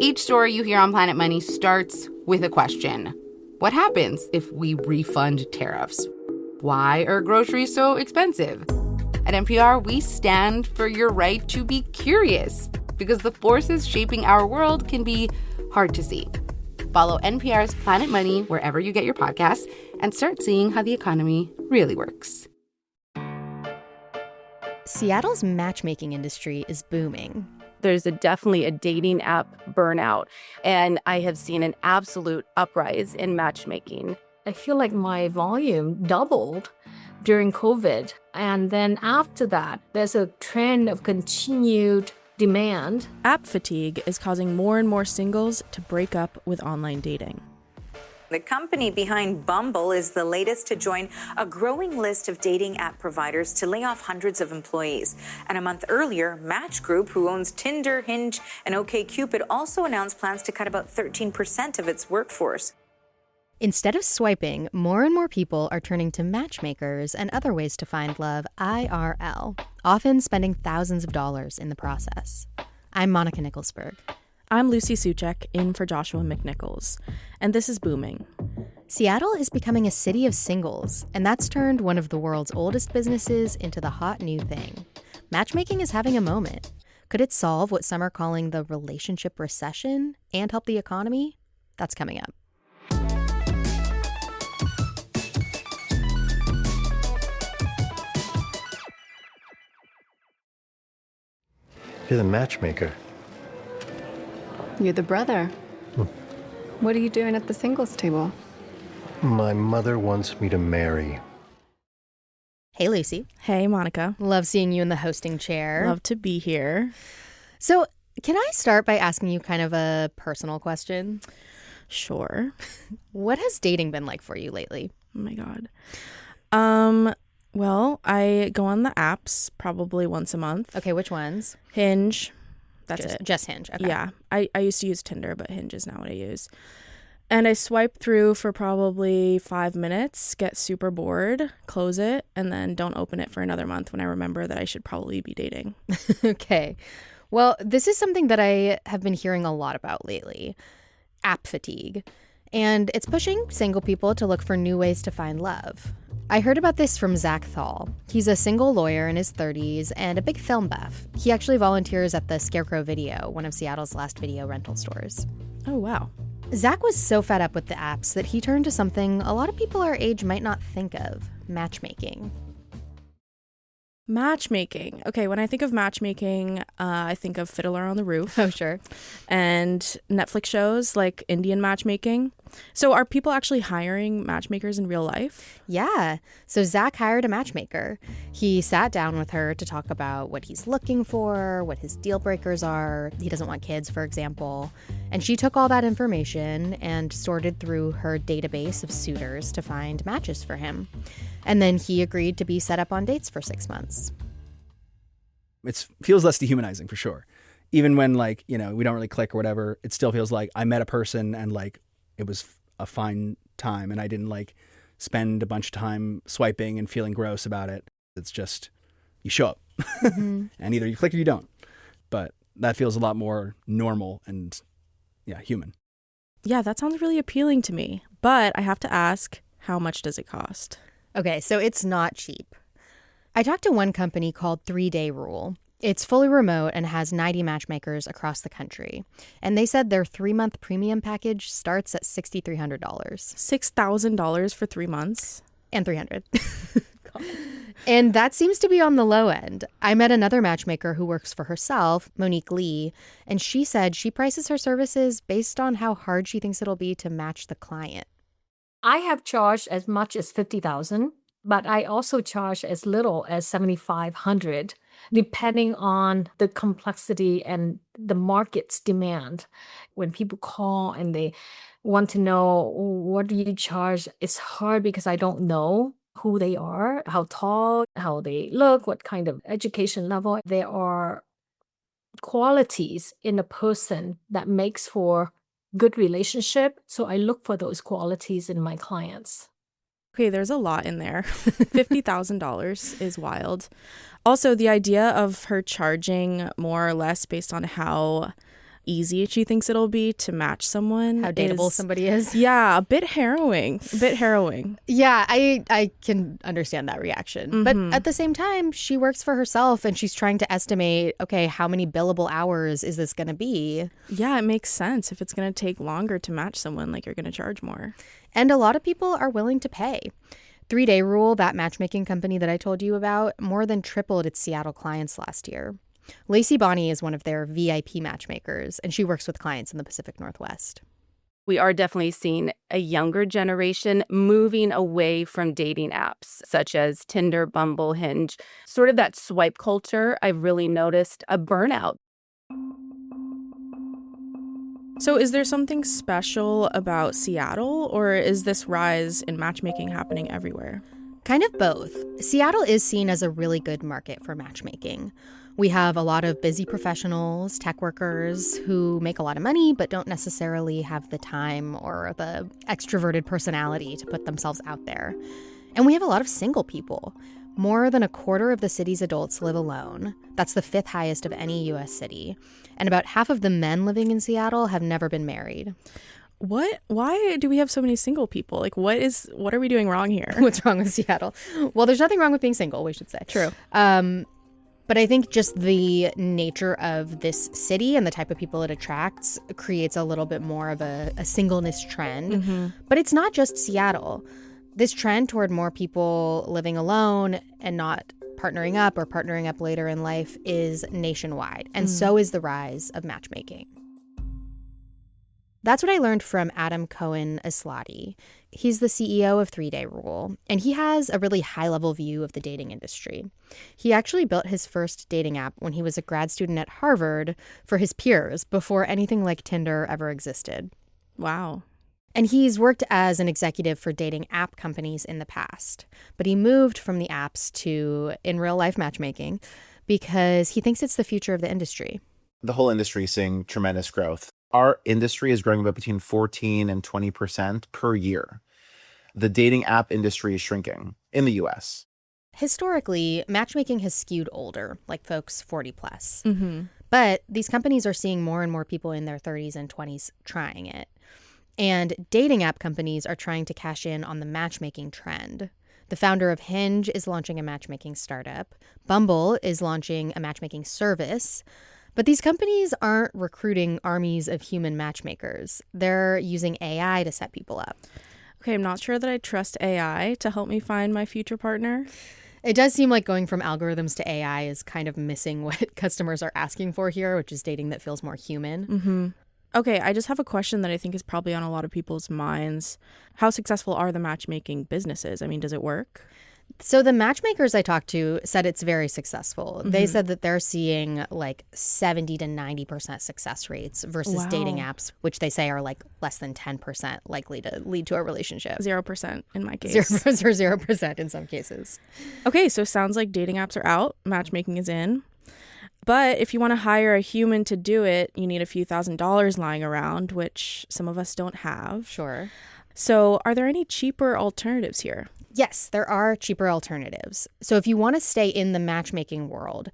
Each story you hear on Planet Money starts with a question. What happens if we refund tariffs? Why are groceries so expensive? At NPR, we stand for your right to be curious because the forces shaping our world can be hard to see. Follow NPR's Planet Money wherever you get your podcasts and start seeing how the economy really works. Seattle's matchmaking industry is booming. There's definitely a dating app burnout, and I have seen an absolute uprise in matchmaking. I feel like my volume doubled during COVID. And then after that, there's a trend of continued demand. App fatigue is causing more and more singles to break up with online dating. The company behind Bumble is the latest to join a growing list of dating app providers to lay off hundreds of employees. And a month earlier, Match Group, who owns Tinder, Hinge, and OkCupid, also announced plans to cut about 13% of its workforce. Instead of swiping, more and more people are turning to matchmakers and other ways to find love IRL, often spending thousands of dollars in the process. I'm Monica Nicholsberg. I'm Lucy Suchek, in for Joshua McNichols, and this is Booming. Seattle is becoming a city of singles, and that's turned one of the world's oldest businesses into the hot new thing. Matchmaking is having a moment. Could it solve what some are calling the relationship recession and help the economy? That's coming up. You're the matchmaker. You're the brother. What are you doing at the singles table? My mother wants me to marry. Hey, Lucy. Hey, Monica. Love seeing you in the hosting chair. Love to be here. So, can I start by asking you kind of a personal question? Sure. What has dating been like for you lately? Oh my God. Well, I go on the apps probably once a month. Okay, which ones? Hinge. That's just, it. Just Hinge. Okay. Yeah. I used to use Tinder, but Hinge is now what I use. And I swipe through for probably 5 minutes, get super bored, close it, and then don't open it for another month when I remember that I should probably be dating. Okay. Well, this is something that I have been hearing a lot about lately. App fatigue. And it's pushing single people to look for new ways to find love. I heard about this from Zach Thal. He's a single lawyer in his 30s and a big film buff. He actually volunteers at the Scarecrow Video, one of Seattle's last video rental stores. Oh, wow. Zach was so fed up with the apps that he turned to something a lot of people our age might not think of, matchmaking. Matchmaking. Okay, when I think of matchmaking, I think of Fiddler on the Roof. Oh, sure. And Netflix shows like Indian matchmaking. So are people actually hiring matchmakers in real life? Yeah. So Zach hired a matchmaker. He sat down with her to talk about what he's looking for, what his deal breakers are. He doesn't want kids, for example. And she took all that information and sorted through her database of suitors to find matches for him. And then he agreed to be set up on dates for 6 months. It feels less dehumanizing for sure. Even when we don't really click or whatever, it still feels like I met a person and it was a fine time and I didn't spend a bunch of time swiping and feeling gross about it. It's just you show up and either you click or you don't. But that feels a lot more normal and human. Yeah, that sounds really appealing to me. But I have to ask, how much does it cost? Okay, so it's not cheap. I talked to one company called 3 Day Rule. It's fully remote and has 90 matchmakers across the country. And they said their 3-month premium package starts at $6,300. $6,000 for 3 months? And $300. And that seems to be on the low end. I met another matchmaker who works for herself, Monique Lee, and she said she prices her services based on how hard she thinks it'll be to match the client. I have charged as much as $50,000, but I also charge as little as $7,500, depending on the complexity and the market's demand. When people call and they want to know, what do you charge? It's hard because I don't know who they are, how tall, how they look, what kind of education level. There are qualities in a person that makes for good relationship. So I look for those qualities in my clients. Okay, there's a lot in there. $50,000 is wild. Also, the idea of her charging more or less based on how easy she thinks it'll be to match someone. How dateable somebody is. Yeah, a bit harrowing. A bit harrowing. Yeah, I can understand that reaction. But at the same time, she works for herself and she's trying to estimate, okay, how many billable hours is this going to be? Yeah, it makes sense. If it's going to take longer to match someone, like, you're going to charge more. And a lot of people are willing to pay. 3 Day Rule, that matchmaking company that I told you about, more than tripled its Seattle clients last year. Lacey Bonney is one of their VIP matchmakers, and she works with clients in the Pacific Northwest. We are definitely seeing a younger generation moving away from dating apps such as Tinder, Bumble, Hinge. Sort of that swipe culture, I've really noticed a burnout. So is there something special about Seattle, or is this rise in matchmaking happening everywhere? Kind of both. Seattle is seen as a really good market for matchmaking. We have a lot of busy professionals, tech workers who make a lot of money but don't necessarily have the time or the extroverted personality to put themselves out there. And we have a lot of single people. More than a quarter of the city's adults live alone. That's the 5th highest of any U.S. city. And about half of the men living in Seattle have never been married. What? Why do we have so many single people? Like, what are we doing wrong here? What's wrong with Seattle? Well, there's nothing wrong with being single, we should say. True. But I think just the nature of this city and the type of people it attracts creates a little bit more of a singleness trend. But it's not just Seattle. This trend toward more people living alone and not partnering up or partnering up later in life is nationwide. And so is the rise of matchmaking. That's what I learned from Adam Cohen-Aslati. He's the CEO of 3 Day Rule, and he has a really high-level view of the dating industry. He actually built his first dating app when he was a grad student at Harvard for his peers before anything like Tinder ever existed. Wow. And he's worked as an executive for dating app companies in the past, but he moved from the apps to in real life matchmaking because he thinks it's the future of the industry. The whole industry is seeing tremendous growth. Our industry is growing about between 14 and 20% per year. The dating app industry is shrinking in the US. Historically, matchmaking has skewed older, like folks 40 plus. But these companies are seeing more and more people in their 30s and 20s trying it. And dating app companies are trying to cash in on the matchmaking trend. The founder of Hinge is launching a matchmaking startup. Bumble is launching a matchmaking service. But these companies aren't recruiting armies of human matchmakers. They're using AI to set people up. Okay, I'm not sure that I trust AI to help me find my future partner. It does seem like going from algorithms to AI is kind of missing what customers are asking for here, which is dating that feels more human. Okay, I just have a question that I think is probably on a lot of people's minds. How successful are the matchmaking businesses? I mean, does it work? So the matchmakers I talked to said it's very successful. They said that they're seeing like 70 to 90% success rates versus dating apps, which they say are like less than 10% likely to lead to a relationship. 0% in my case. 0% in some cases. Okay, so sounds like dating apps are out, matchmaking is in. But if you want to hire a human to do it, you need a few $1,000s lying around, which some of us don't have. Sure. So are there any cheaper alternatives here? Yes, there are cheaper alternatives. So if you want to stay in the matchmaking world,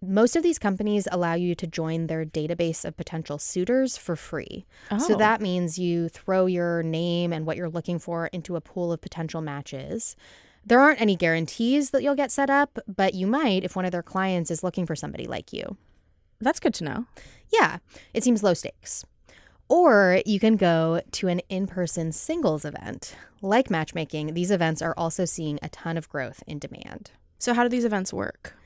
most of these companies allow you to join their database of potential suitors for free. So that means you throw your name and what you're looking for into a pool of potential matches. There aren't any guarantees that you'll get set up, but you might if one of their clients is looking for somebody like you. That's good to know. Yeah, it seems low stakes. Or you can go to an in-person singles event. Like matchmaking, these events are also seeing a ton of growth in demand. So how do these events work?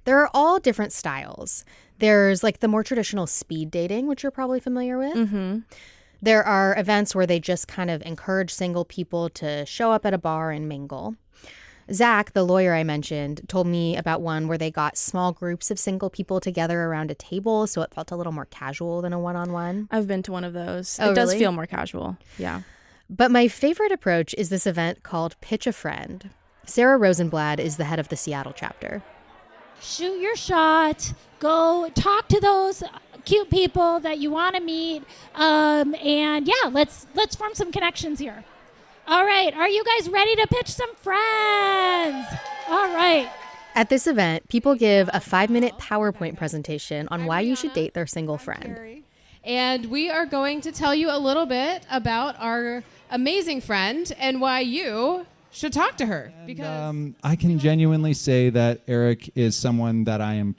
There are all different styles. There's like the more traditional speed dating, which you're probably familiar with. There are events where they just kind of encourage single people to show up at a bar and mingle. Zach, the lawyer I mentioned, told me about one where they got small groups of single people together around a table, so it felt a little more casual than a one-on-one. I've been to one of those. Oh, it does really? feel more casual. Yeah. But my favorite approach is this event called Pitch a Friend. Sarah Rosenblad is the head of the Seattle chapter. Shoot your shot. Go talk to those cute people that you want to meet. And yeah, let's form some connections here. All right. Are you guys ready to pitch some friends? All right. At this event, people give a 5-minute PowerPoint presentation on why you should date their single friend. And we are going to tell you a little bit about our amazing friend and why you should talk to her. Because I can genuinely say that Eric is someone that I am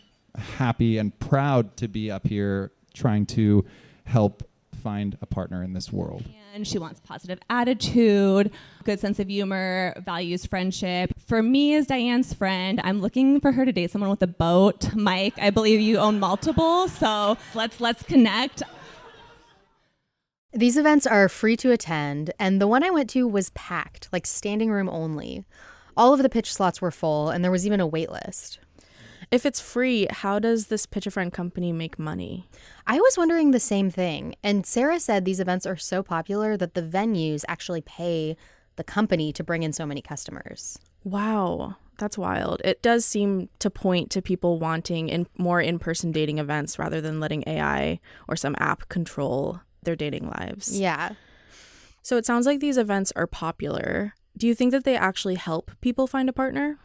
happy and proud to be up here trying to help find a partner in this world. And she wants positive attitude, good sense of humor, values friendship. For me as Diane's friend, I'm looking for her to date someone with a boat. Mike, I believe you own multiple, so let's connect. These events are free to attend, and the one I went to was packed, like standing room only. All of the pitch slots were full, and there was even a wait list. If it's free, how does this Pitch a Friend company make money? I was wondering the same thing, and Sarah said these events are so popular that the venues actually pay the company to bring in so many customers. Wow, that's wild. It does seem to point to people wanting more in-person dating events rather than letting AI or some app control their dating lives. Yeah. So it sounds like these events are popular. Do you think that they actually help people find a partner?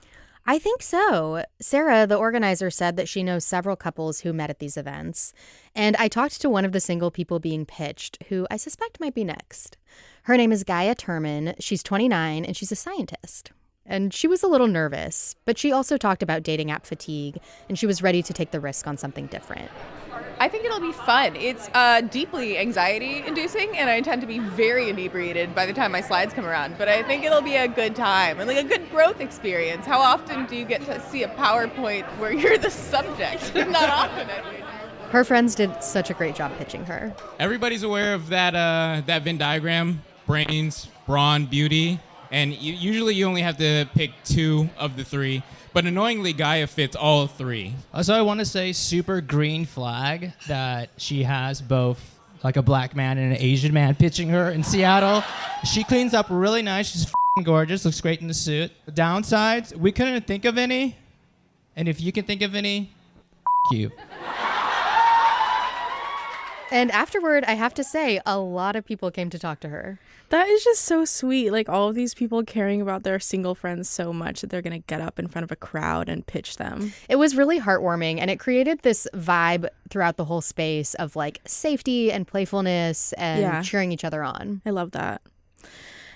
I think so. Sarah, the organizer, said that she knows several couples who met at these events. And I talked to one of the single people being pitched, who I suspect might be next. Her name is Gaia Turman. She's 29, and she's a scientist. And she was a little nervous, but she also talked about dating app fatigue, and she was ready to take the risk on something different. I think it'll be fun. It's deeply anxiety-inducing, and I intend to be very inebriated by the time my slides come around. But I think it'll be a good time and like a good growth experience. How often do you get to see a PowerPoint where you're the subject? Not often, I think. Her friends did such a great job pitching her. Everybody's aware of that Venn diagram: brains, brawn, beauty, and usually you only have to pick two of the three. But annoyingly, Gaia fits all three. So I want to say super green flag that she has both like a black man and an Asian man pitching her in Seattle. She cleans up really nice. She's f***ing gorgeous. Looks great in the suit. The downsides, we couldn't think of any. And if you can think of any, f*** you. And afterward, I have to say, a lot of people came to talk to her. That is just so sweet. Like all of these people caring about their single friends so much that they're going to get up in front of a crowd and pitch them. It was really heartwarming, and it created this vibe throughout the whole space of like safety and playfulness and cheering each other on. I love that.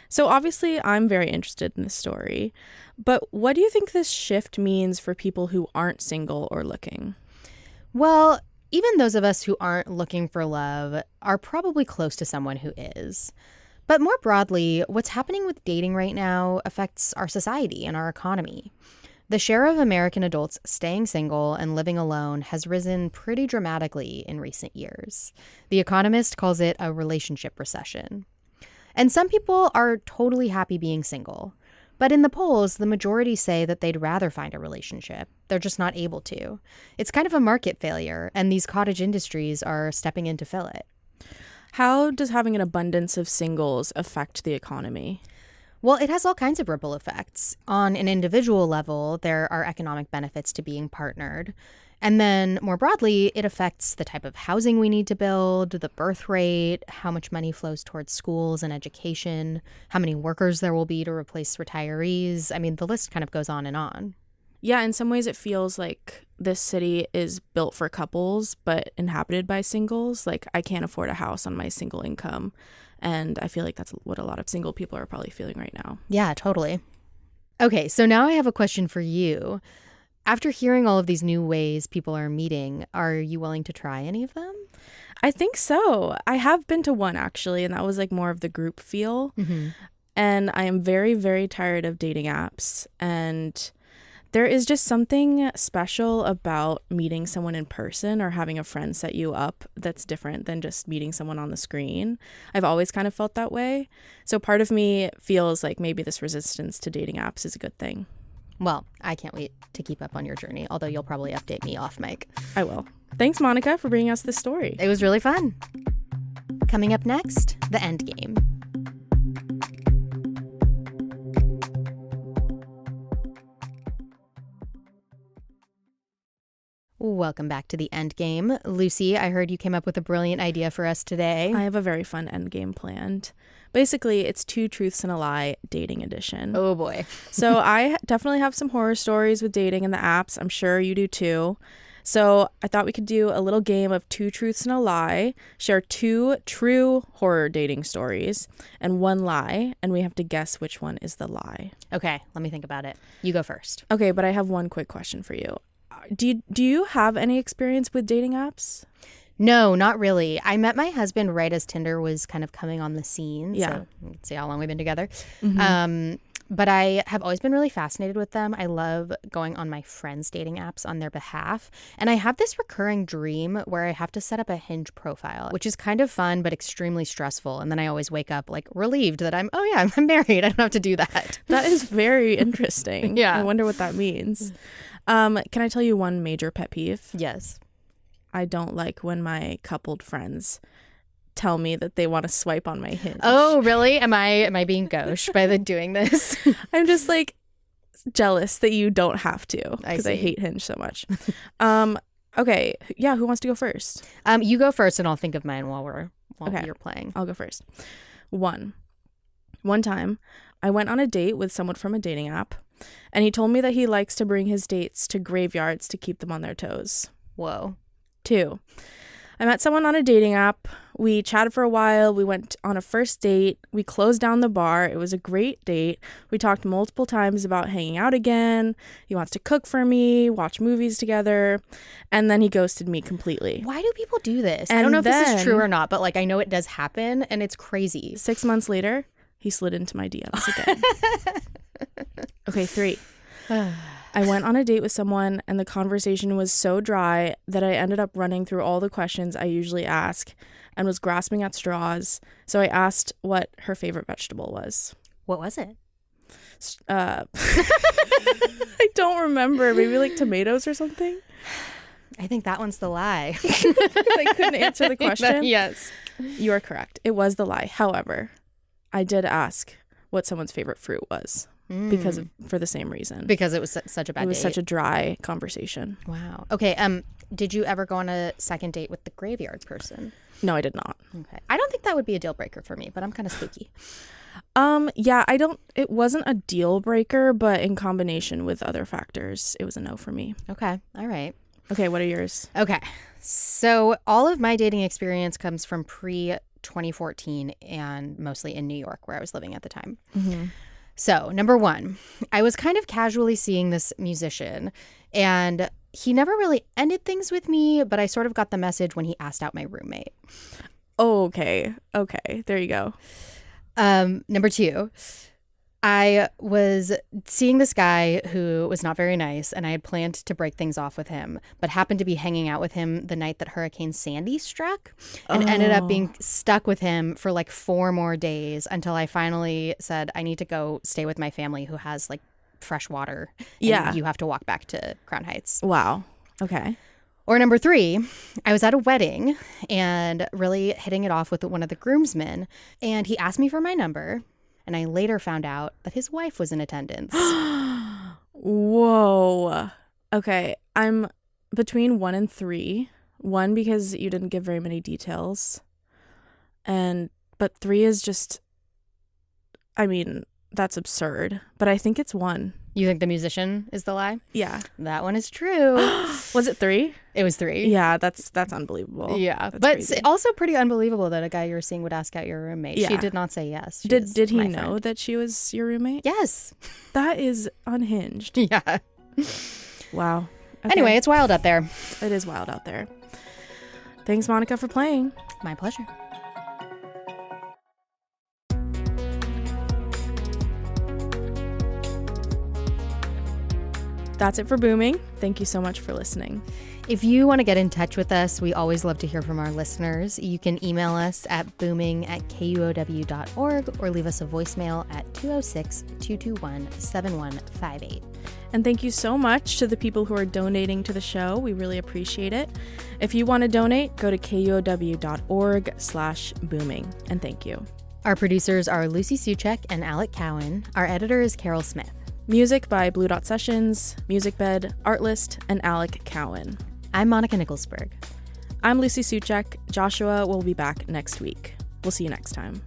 So obviously, I'm very interested in this story. But what do you think this shift means for people who aren't single or looking? Well, even those of us who aren't looking for love are probably close to someone who is. But more broadly, what's happening with dating right now affects our society and our economy. The share of American adults staying single and living alone has risen pretty dramatically in recent years. The Economist calls it a relationship recession. And some people are totally happy being single. But in the polls, the majority say that they'd rather find a relationship. They're just not able to. It's kind of a market failure, and these cottage industries are stepping in to fill it. How does having an abundance of singles affect the economy? Well, it has all kinds of ripple effects. On an individual level, there are economic benefits to being partnered. And then more broadly, it affects the type of housing we need to build, the birth rate, how much money flows towards schools and education, how many workers there will be to replace retirees. I mean, the list kind of goes on and on. Yeah, in some ways it feels like this city is built for couples, but inhabited by singles. Like, I can't afford a house on my single income. And I feel like that's what a lot of single people are probably feeling right now. Yeah, totally. Okay, so now I have a question for you. After hearing all of these new ways people are meeting, are you willing to try any of them? I think so. I have been to one, actually, and that was like more of the group feel. Mm-hmm. And I am very, very tired of dating apps. And there is just something special about meeting someone in person or having a friend set you up that's different than just meeting someone on the screen. I've always kind of felt that way. So part of me feels like maybe this resistance to dating apps is a good thing. Well, I can't wait to keep up on your journey, although you'll probably update me off mic. I will. Thanks, Monica, for bringing us this story. It was really fun. Coming up next, the end game. Welcome back to the end game. Lucy, I heard you came up with a brilliant idea for us today. I have a very fun end game planned. Basically, it's 2 Truths and a Lie dating edition. Oh boy. So I definitely have some horror stories with dating in the apps. I'm sure you do too. So I thought we could do a little game of 2 truths and a lie, share 2 true horror dating stories and 1 lie, and we have to guess which one is the lie. Okay, let me think about it. You go first. Okay, but I have one quick question for you. Do you have any experience with dating apps? No, not really. I met my husband right as Tinder was kind of coming on the scene. Yeah. So let's see how long we've been together. Mhm. But I have always been really fascinated with them. I love going on my friends' dating apps on their behalf. And I have this recurring dream where I have to set up a Hinge profile, which is kind of fun, but extremely stressful. And then I always wake up like relieved that I'm married. I don't have to do that. That is very interesting. Yeah. I wonder what that means. Can I tell you one major pet peeve? Yes. I don't like when my coupled friends tell me that they want to swipe on my Hinge. Oh, really? Am I being gauche by doing this? I'm just like jealous that you don't have to because I see. hate Hinge so much. Okay. Yeah. Who wants to go first? You go first and I'll think of mine while Okay. you're playing. I'll go first. One time I went on a date with someone from a dating app and he told me that he likes to bring his dates to graveyards to keep them on their toes. Whoa. 2, I met someone on a dating app. We chatted for a while. We went on a first date. We closed down the bar. It was a great date. We talked multiple times about hanging out again. He wants to cook for me, watch movies together. And then he ghosted me completely. Why do people do this? I And don't know if this then- is true or not, but like I know it does happen and it's crazy. 6 months later, he slid into my DMs again. Okay, 3. I went on a date with someone and the conversation was so dry that I ended up running through all the questions I usually ask and was grasping at straws. So I asked what her favorite vegetable was. What was it? I don't remember. Maybe like tomatoes or something. I think that one's the lie. I couldn't answer the question. Yes. You are correct. It was the lie. However, I did ask what someone's favorite fruit was. For the same reason. Because it was such a bad date. It was such a dry conversation. Wow. Okay. Did you ever go on a second date with the graveyard person? No, I did not. Okay. I don't think that would be a deal breaker for me, but I'm kind of spooky. Yeah, it wasn't a deal breaker, but in combination with other factors, it was a no for me. Okay. All right. Okay, what are yours? Okay. So all of my dating experience comes from pre-2014 and mostly in New York where I was living at the time. Mm-hmm. So, number 1, I was kind of casually seeing this musician, and he never really ended things with me, but I sort of got the message when he asked out my roommate. Oh, okay. Okay, there you go. Number 2, I was seeing this guy who was not very nice, and I had planned to break things off with him, but happened to be hanging out with him the night that Hurricane Sandy struck, and ended up being stuck with him for like 4 more days until I finally said, I need to go stay with my family who has like fresh water. And Yeah. you have to walk back to Crown Heights. Wow. Okay. Or number 3, I was at a wedding and really hitting it off with one of the groomsmen, and he asked me for my number. And I later found out that his wife was in attendance. Whoa. Okay, I'm between 1 and 3. 1 because you didn't give very many details. But 3 is just, I mean, that's absurd. But I think it's 1. You think the musician is the lie? Yeah. That one is true. Was it 3? It was 3. Yeah, that's unbelievable. Yeah. That's But crazy. also pretty unbelievable that a guy you were seeing would ask out your roommate. Yeah. She did not say yes. She Did was he my know friend. that she was your roommate? Yes. That is unhinged. Yeah. Wow. Okay. Anyway, it's wild out there. It is wild out there. Thanks, Monica, for playing. My pleasure. That's it for Booming. Thank you so much for listening. If you want to get in touch with us, we always love to hear from our listeners. You can email us at booming@kuow.org or leave us a voicemail at 206-221-7158. And thank you so much to the people who are donating to the show. We really appreciate it. If you want to donate, go to kuow.org/booming. And thank you. Our producers are Lucy Suchek and Alec Cowan. Our editor is Carol Smith. Music by Blue Dot Sessions, Musicbed, Artlist, and Alec Cowan. I'm Monica Nicholsberg. I'm Lucy Suchek. Joshua will be back next week. We'll see you next time.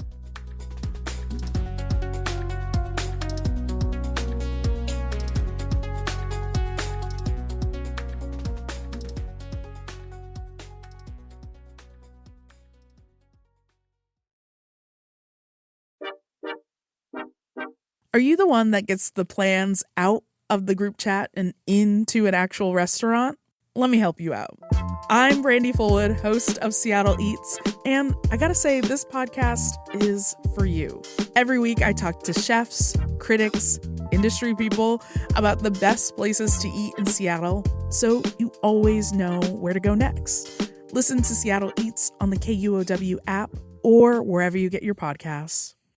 Are you the one that gets the plans out of the group chat and into an actual restaurant? Let me help you out. I'm Brandy Fullwood, host of Seattle Eats, and I gotta say, this podcast is for you. Every week I talk to chefs, critics, industry people about the best places to eat in Seattle, so you always know where to go next. Listen to Seattle Eats on the KUOW app or wherever you get your podcasts.